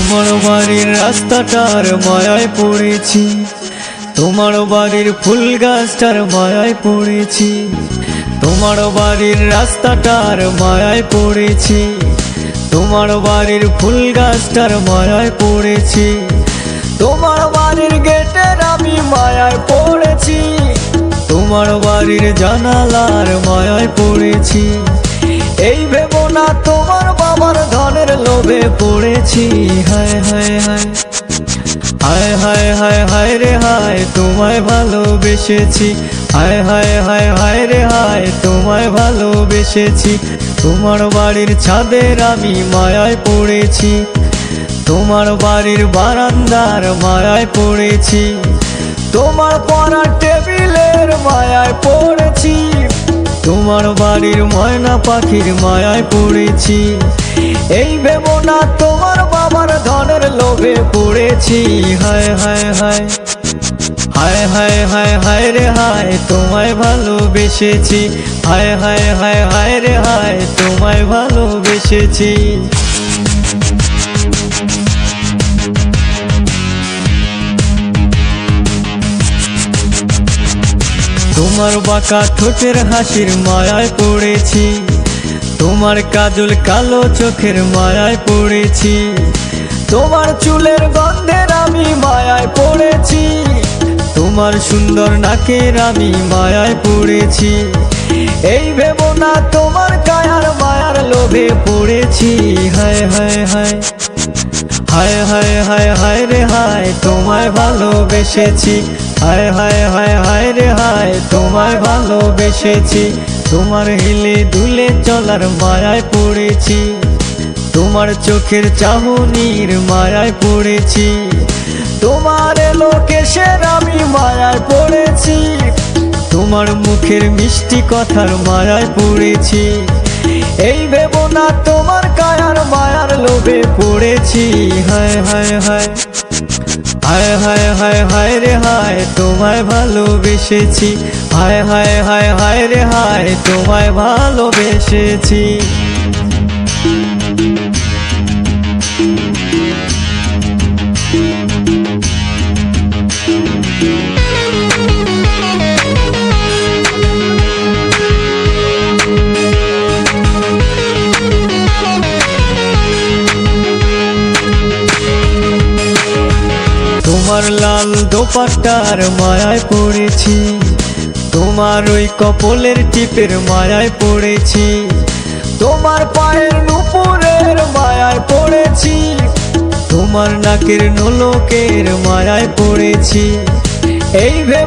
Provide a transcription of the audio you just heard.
তোমার বাড়ির রাস্তাটার মায়ায় পড়েছি, তোমার বাড়ির ফুল গাছটার মায়ায় পড়েছি, তোমার বাড়ির রাস্তাটার মায়ায় পড়েছি, তোমার বাড়ির ফুল গাছটার মায়ায় পড়েছি, তোমার বাড়ির গেটের আমি মায়ায় পড়েছি, তোমার বাড়ির জানালার মায়ায় পড়েছি। এই ভেবো না তোমার বাবার ধনের লোভে পড়েছি। হায় হায় হায় হায় হায় হায় হায় রে হায়, তোমায় ভালোবেসেছি। হায় হায় হায় হায় রে হায়, তোমায় ভালোবেসেছি। তোমার বাড়ির ছাদের আমি মায়ায় পড়েছি, তোমার বাড়ির বারান্দার মায়ায় পড়েছি, তোমার পড়ার টেবিলের মায়ায় পড়েছি, তোমার বাড়ির ময়না পাখির মায়ায় পড়েছি। এই ভেবো না তোমার বাবার ধনের লোভে পড়েছি। হায় হায় হায় হায় হায় হায় হায় রে হায়, তোমায় ভালোবেসেছি। হায় হায় হায় হায় রে হায়, তোমায় ভালোবেসেছি। তোমার বাঁকা ঠোঁটের হাসির মায়ায় পড়েছি, তোমার কাজল কালো চোখের মায়ায় পড়েছি, তোমার চুলের গন্ধের আমি মায়ায় পড়েছি, তোমার সুন্দর নাকের আমি মায়ায় পড়েছি। এই ভেবো না তোমার কায়ার মায়ার লোভে পড়েছি। হায় হায় হায় হায় হায় হায় হায় রে হায়, তোমায় ভালোবেসেছি। হায় হায় হায় হায় রে হায়, তোমায় ভালোবেসেছি। তোমার হেলে দুলে চলার মায়ায় পড়েছি, তোমার চোখের চাহনির মায়ায় পড়েছি, তোমার লোকেশের আমি মায়ায় পড়েছি, তোমার মুখের মিষ্টি কথার মায়ায় পড়েছি। এই ভেবো না তোমার কায়ার মায়ার লোভে পড়েছি। হায় হায় হায় হায় হায় হায় হায় রে হায়, তোমায় ভালোবেসেছি। হায় হায় হায় হায় রে হায়, তোমায় ভালোবেসেছি। তোমার লাল দোপাট্টার মায়ায় পড়েছি, তোমার ওই কপলের টিপের মায়ায় পড়েছি, তোমার পায়ের নুপুরের মায়ায় পড়েছি, তোমার নাকের নোলকের মায়ায় পড়েছি। এই